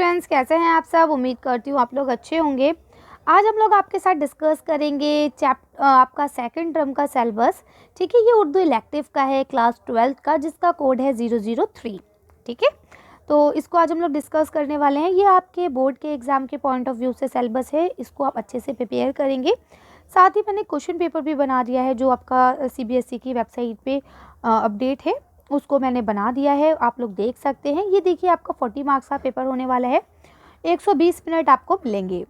Students, कैसे हैं आप सब। उम्मीद करती हूँ आप लोग अच्छे होंगे। आज हम लोग आपके साथ डिस्कस करेंगे आपका सेकंड टर्म का सिलेबस। ठीक है, ये उर्दू इलेक्टिव का है, क्लास 12 का, जिसका कोड है 003। ठीक है, तो इसको आज हम लोग डिस्कस करने वाले हैं। ये आपके बोर्ड के एग्ज़ाम के पॉइंट ऑफ व्यू से सिलेबस है, इसको आप अच्छे से प्रिपेयर करेंगे। साथ ही मैंने क्वेश्चन पेपर भी बना दिया है, जो आपका CBSE की वेबसाइट पे अपडेट है, उसको मैंने बना दिया है, आप लोग देख सकते हैं। ये देखिए, आपका 40 मार्क्स का पेपर होने वाला है, 120 मिनट आपको मिलेंगे।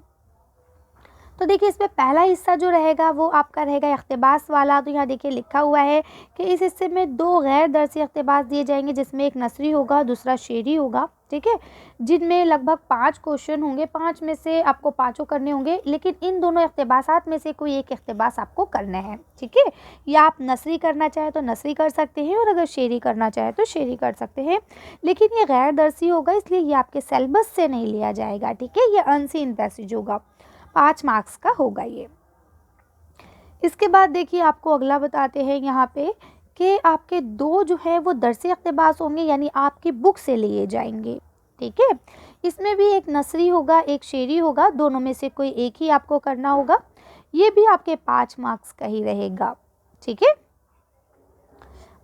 तो देखिए, इसमें पहला हिस्सा जो रहेगा वो आपका रहेगा इख्तिबास वाला। तो यहाँ देखिए लिखा हुआ है कि इस हिस्से में 2 गैर दरसी इख्तिबास दिए जाएंगे, जिसमें एक नसरी होगा, दूसरा शेरी होगा। ठीक है, जिनमें लगभग 5 क्वेश्चन होंगे, 5 में से आपको 5 करने होंगे, लेकिन इन दोनों इख्तिबासात में से कोई एक इख्तिबास आपको करना है। ठीक है, या आप नसरी करना चाहें तो नसरी कर सकते हैं, और अगर शेरी करना चाहें तो शेरी कर सकते हैं, लेकिन ये गैर दरसी होगा, इसलिए ये आपके सिलेबस से नहीं लिया जाएगा। ठीक है, ये अनसीन पैसेज होगा, 5 मार्क्स का होगा ये। इसके बाद देखिए, आपको अगला बताते हैं यहाँ पे कि आपके 2 जो है वो दरसी इख्तिबास होंगे, यानी आपकी बुक से लिए जाएंगे। ठीक है, इसमें भी एक नसरी होगा, एक शेरी होगा, दोनों में से कोई एक ही आपको करना होगा। ये भी आपके 5 मार्क्स का ही रहेगा। ठीक है,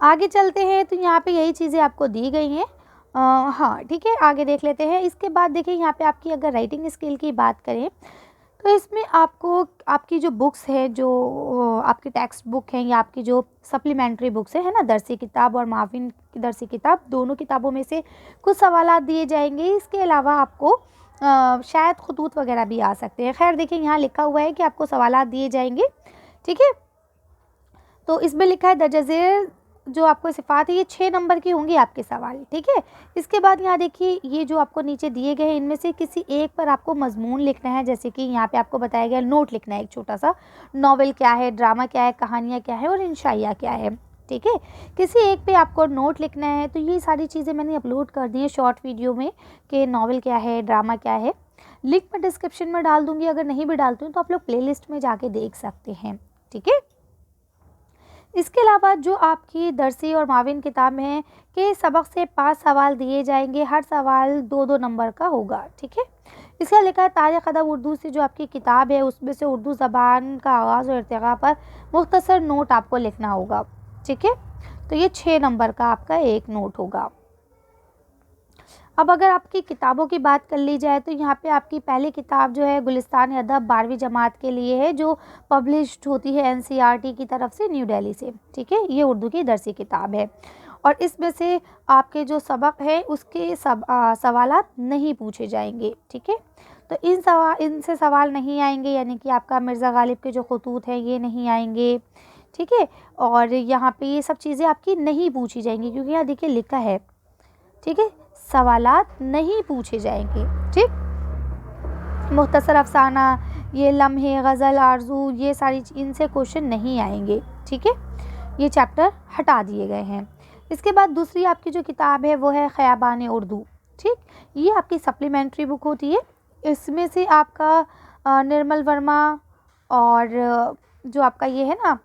आगे चलते हैं। तो यहाँ पे यही चीज़ें आपको दी गई हैं। हाँ ठीक है, आगे देख लेते हैं। इसके बाद देखिए, यहाँ पे आपकी अगर राइटिंग स्किल की बात करें तो इसमें आपको आपकी जो बुक्स है, जो आपकी टेक्स्ट बुक है, या आपकी जो सप्लीमेंट्री बुक्स है ना, दरसी किताब और माविन की दरसी किताब, दोनों किताबों में से कुछ सवालात दिए जाएंगे। इसके अलावा आपको शायद खुतूत वगैरह भी आ सकते हैं। खैर देखिए, यहाँ लिखा हुआ है कि आपको सवालात दिए जाएंगे। ठीक है, तो इसमें लिखा है दर्जा ज़ेल जो आपको सिफ़ात है, ये 6 नंबर की होंगी आपके सवाल। ठीक है, इसके बाद यहाँ देखिए, ये जो आपको नीचे दिए गए हैं, इनमें से किसी एक पर आपको मजमून लिखना है। जैसे कि यहाँ पे आपको बताया गया नोट लिखना है, एक छोटा सा, नॉवेल क्या है, ड्रामा क्या है, कहानियाँ क्या है और इंशाइया क्या है। ठीक है, किसी एक पे आपको नोट लिखना है। तो ये सारी चीज़ें मैंने अपलोड कर दी है शॉर्ट वीडियो में, कि नॉवेल क्या है, ड्रामा क्या है। लिंक मैं डिस्क्रिप्शन में डाल दूँगी, अगर नहीं भी डालती हूँ तो आप लोग प्लेलिस्ट में जाके देख सकते हैं। ठीक है, इसके अलावा जो आपकी दरसी और माविन किताब में है कि सबक से 5 सवाल दिए जाएंगे, हर सवाल 2-2 नंबर का होगा। ठीक है, इसका लिखा है तारीख़ अदब उर्दू से जो आपकी किताब है, उसमें से उर्दू ज़बान का आगाज़ और इर्तिक़ा पर मुख्तसर नोट आपको लिखना होगा। ठीक है, तो ये 6 नंबर का आपका एक नोट होगा। अब अगर आपकी किताबों की बात कर ली जाए तो यहाँ पे आपकी पहली किताब जो है गुलिस्तान अदब 12वीं जमात के लिए है, जो पब्लिश्ड होती है NCERT की तरफ से, न्यू दिल्ली से। ठीक है, ये उर्दू की दरसी किताब है, और इसमें से आपके जो सबक है उसके सवालात नहीं पूछे जाएंगे। ठीक है, तो इनसे सवाल नहीं आएंगे, यानी कि आपका मिर्ज़ा गालिब के जो खतूत हैं ये नहीं आएंगे। ठीक है, और यहाँ पे ये सब चीज़ें आपकी नहीं पूछी जाएंगी, क्योंकि यहाँ देखिए लिखा है, ठीक है, सवालात नहीं पूछे जाएंगे। ठीक, मुख्तसर अफसाना, ये लम्हे, गज़ल, आरज़ू, ये सारी इनसे क्वेश्चन नहीं आएंगे। ठीक है, ये चैप्टर हटा दिए गए हैं। इसके बाद दूसरी आपकी जो किताब है वो है ख़याबान उर्दू। ठीक, ये आपकी सप्लीमेंट्री बुक होती है। इसमें से आपका निर्मल वर्मा और जो आपका ये है ना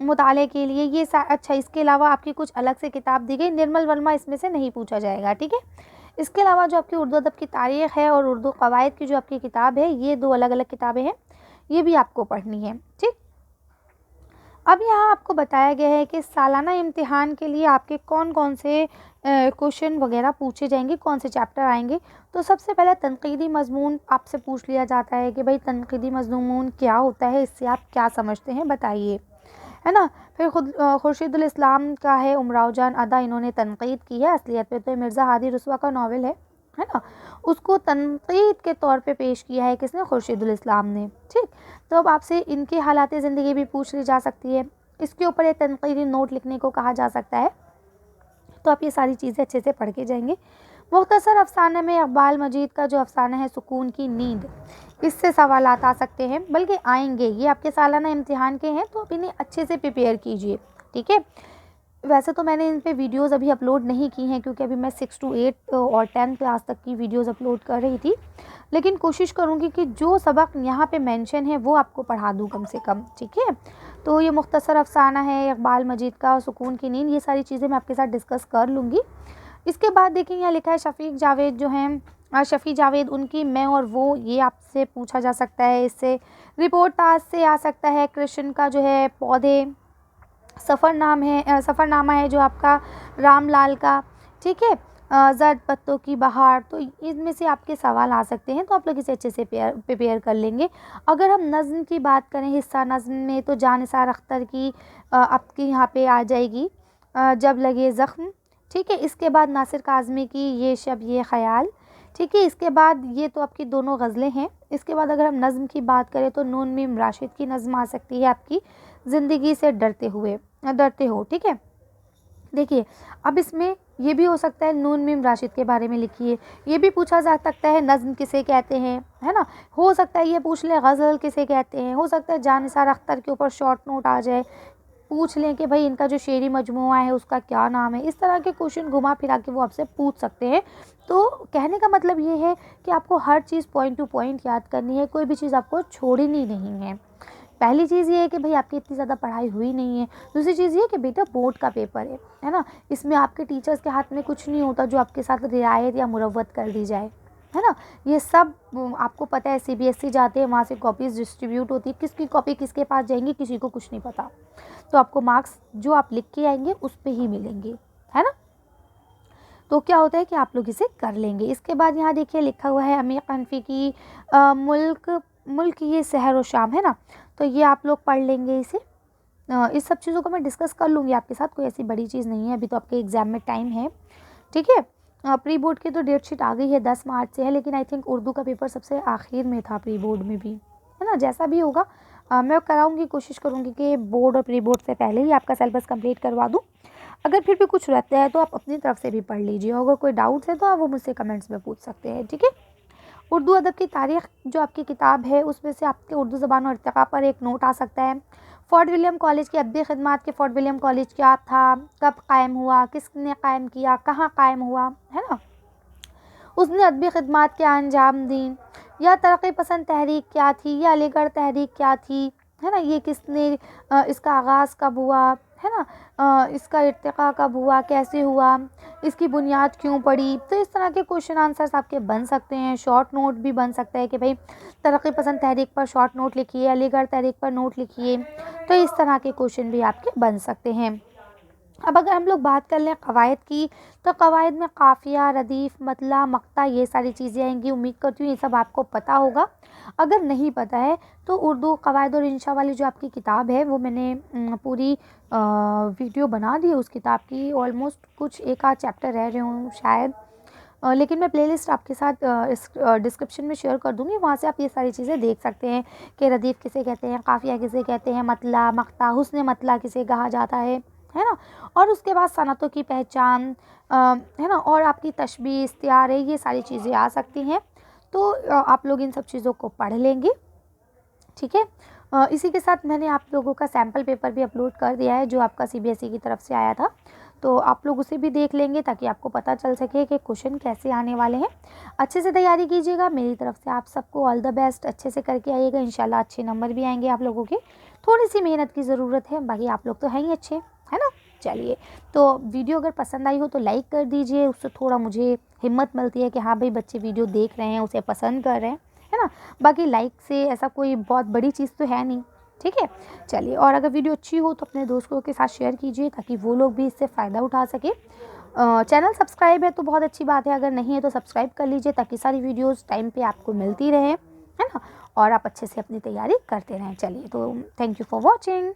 मुताले के लिए, ये अच्छा, इसके अलावा आपकी कुछ अलग से किताब दी गई, निर्मल वर्मा इसमें से नहीं पूछा जाएगा। ठीक है, इसके अलावा जो आपकी उर्दू अदब की तारीख़ है और उर्दू क़वायद की जो आपकी किताब है, ये 2 अलग अलग किताबें हैं, ये भी आपको पढ़नी है। ठीक, अब यहाँ आपको बताया गया है कि सालाना इम्तिहान के लिए आपके कौन कौन से क्वेश्चन वगैरह पूछे जाएंगे, कौन से चैप्टर आएंगे। तो सबसे पहले तनक़ीदी मज़मून आपसे पूछ लिया जाता है कि भाई तनक़ीदी मज़मून क्या होता है, इससे आप क्या समझते हैं, बताइए, है ना। फिर खुर्शीदुल इस्लाम का है उमराव जान अदा, इन्होंने तनक़ीद की है। असलियत में तो मिर्ज़ा हादी रुस्वा का नावल है ना, उसको तनक़ीद के तौर पे पेश किया है किसने, खुर्शीदुल इस्लाम ने। ठीक, तो अब आपसे इनकी हालात ज़िंदगी भी पूछ ली जा सकती है, इसके ऊपर एक तनक़ीदी नोट लिखने को कहा जा सकता है। तो आप ये सारी चीज़ें अच्छे से पढ़ के जाएंगे। मुख्तसर अफसाने में इक़बाल मजीद का जो अफसाना है सुकून की नींद, इससे सवालात आ सकते हैं, बल्कि आएंगे। ये आपके सालाना इम्तिहान के हैं, तो आप इन्हें अच्छे से प्रिपेयर कीजिए। ठीक है, वैसे तो मैंने इन पे वीडियोस अभी अपलोड नहीं की हैं, क्योंकि अभी मैं 6 to 8 और 10 क्लास तक की वीडियोस अपलोड कर रही थी, लेकिन कोशिश करूँगी कि जो सबक यहाँ पे मेंशन है वो आपको पढ़ा दूँ कम से कम। ठीक है, तो ये मुख्तसर अफसाना है इक़बाल मजीद का, सुकून की नींद, ये सारी चीज़ें मैं आपके साथ डिस्कस कर लूँगी। इसके बाद देखिए, यहाँ लिखा है शफ़ीक जावेद जो हैं शफ़ी जावेद उनकी मैं और वो, ये आपसे पूछा जा सकता है इससे। रिपोर्ट ताज से आ सकता है कृष्ण का जो है पौधे। सफ़रनामा है जो आपका रामलाल का, ठीक है। ज़र्द पत्तों की बहार, तो इनमें से आपके सवाल आ सकते हैं, तो आप लोग इसे अच्छे से प्रिपेयर कर लेंगे। अगर हम नज़्म की बात करें, हिस्सा नज़्म में, तो जानिसार अख्तर की आपकी यहाँ पे आ जाएगी जब लगे ज़ख्म, ठीक है। इसके बाद नासिर काज़मी की ये शब ये ख़याल, ठीक है। इसके बाद ये तो आपकी दोनों गज़लें हैं। इसके बाद अगर हम नज़्म की बात करें तो नून मीम राशिद की नज़्म आ सकती है आपकी, ज़िंदगी से डरते हो, ठीक है। देखिए, अब इसमें ये भी हो सकता है नून मीम राशिद के बारे में लिखिए, ये भी पूछा जा सकता है नज़्म किसे कहते हैं, है ना। हो सकता है ये पूछ लें गज़ल किसे कहते हैं, हो सकता है जानिसार अख्तर के ऊपर शॉर्ट नोट आ जाए, पूछ लें कि भाई इनका जो शेरी मजमुआ है उसका क्या नाम है। इस तरह के क्वेश्चन घुमा फिरा के वो आपसे पूछ सकते हैं। तो कहने का मतलब ये है कि आपको हर चीज़ पॉइंट टू पॉइंट याद करनी है, कोई भी चीज़ आपको छोड़नी नहीं है। पहली चीज़ ये है कि भाई आपकी इतनी ज़्यादा पढ़ाई हुई नहीं है। दूसरी चीज़ ये कि बेटा बोर्ड का पेपर है ना। इसमें आपके टीचर्स के हाथ में कुछ नहीं होता जो आपके साथ रियायत या मुरव्वत कर दी जाए, है ना। ये सब आपको पता है, सीबीएसई जाते हैं, वहाँ से कॉपीज़ डिस्ट्रीब्यूट होती है, किसकी कॉपी किसके पास जाएंगी किसी को कुछ नहीं पता। तो आपको मार्क्स जो आप लिख के आएंगे उस पे ही मिलेंगे, है ना। तो क्या होता है कि आप लोग इसे कर लेंगे। इसके बाद यहाँ देखिए लिखा हुआ है अमीर हनफी की मुल्क मुल्क ये सहर व शाम, है ना। तो ये आप लोग पढ़ लेंगे इसे। इस सब चीज़ों को मैं डिस्कस कर लूँगी आपके साथ, कोई ऐसी बड़ी चीज़ नहीं है, अभी तो आपके एग्ज़ाम में टाइम है, ठीक है। प्री बोर्ड की तो डेट शीट आ गई है, 10 मार्च से है, लेकिन आई थिंक उर्दू का पेपर सबसे आखिर में था प्री बोर्ड में भी, है ना। जैसा भी होगा मैं कराऊंगी, कोशिश करूंगी कि बोर्ड और प्री बोर्ड से पहले ही आपका सिलेबस कंप्लीट करवा दूं। अगर फिर भी कुछ रहता है तो आप अपनी तरफ से भी पढ़ लीजिए, अगर कोई डाउट्स है तो आप वो मुझसे कमेंट्स में पूछ सकते हैं, ठीक है। उर्दू अदब की तारीख़ जो आपकी किताब है उसमें से आपके उर्दू ज़बान और इर्तिक़ा पर एक नोट आ सकता है। फ़ोर्ट विलियम कॉलेज की अदबी ख़िदमत के फ़ोर्ट विलियम कॉलेज क्या था, कब कायम हुआ, किसने कायम किया, कहाँ कायम हुआ, है ना। उसने अदबी ख़िदमत क्या अंजाम दी, या तरक्की पसंद तहरीक क्या थी, या अलीगढ़ तहरीक क्या थी, है ना। ये किसने इसका आगाज़ कब हुआ, है ना। इसका इर्तिक़ा कब हुआ, कैसे हुआ, इसकी बुनियाद क्यों पड़ी। तो इस तरह के क्वेश्चन आंसर्स आपके बन सकते हैं। शॉर्ट नोट भी बन सकता है कि भाई तरक्की पसंद तहरीक पर शॉर्ट नोट लिखिए, अलीगढ़ तहरीक पर नोट लिखिए। तो इस तरह के क्वेश्चन भी आपके बन सकते हैं। अब अगर हम लोग बात कर लें कवायद की, तो कवायद में काफ़िया, रदीफ़, मतला, मक्ता, ये सारी चीज़ें आएंगी। उम्मीद करती हूँ ये सब आपको पता होगा। अगर नहीं पता है तो उर्दू कवायद और इंशा वाली जो आपकी किताब है वो मैंने पूरी वीडियो बना दी है उस किताब की। ऑलमोस्ट कुछ एक आध चैप्टर रह रहे हों शायद, लेकिन मैं प्लेलिस्ट आपके साथ इस डिस्क्रिप्शन में शेयर कर दूँगी, वहाँ से आप ये सारी चीज़ें देख सकते हैं कि रदीफ़ किसे कहते हैं, काफ़िया किसे कहते हैं, मतला, मक्ता, हुस्न मतला किसे कहा जाता है ना। और उसके बाद सनतों की पहचान, है ना, और आपकी तशबीह, इस्तिआरे, ये सारी चीज़ें आ सकती हैं। तो आप लोग इन सब चीज़ों को पढ़ लेंगे, ठीक है। इसी के साथ मैंने आप लोगों का सैम्पल पेपर भी अपलोड कर दिया है जो आपका सीबीएसई की तरफ से आया था, तो आप लोग उसे भी देख लेंगे ताकि आपको पता चल सके कि क्वेश्चन कैसे आने वाले हैं। अच्छे से तैयारी कीजिएगा, मेरी तरफ से आप सबको ऑल द बेस्ट। अच्छे से करके आइएगा, इंशाल्लाह अच्छे नंबर भी आएंगे आप लोगों के। थोड़ी सी मेहनत की ज़रूरत है, बाकी आप लोग तो हैं ही अच्छे, है ना। चलिए, तो वीडियो अगर पसंद आई हो तो लाइक कर दीजिए, उससे थोड़ा मुझे हिम्मत मिलती है कि हाँ भाई बच्चे वीडियो देख रहे हैं, उसे पसंद कर रहे हैं, है ना। बाकी लाइक से ऐसा कोई बहुत बड़ी चीज़ तो है नहीं, ठीक है। चलिए, और अगर वीडियो अच्छी हो तो अपने दोस्तों के साथ शेयर कीजिए ताकि वो लोग भी इससे फ़ायदा उठा सके। चैनल सब्सक्राइब है तो बहुत अच्छी बात है, अगर नहीं है तो सब्सक्राइब कर लीजिए ताकि सारी वीडियोस टाइम पे आपको मिलती रहे, है ना, और आप अच्छे से अपनी तैयारी करते रहें। चलिए, तो थैंक यू फॉर वॉचिंग।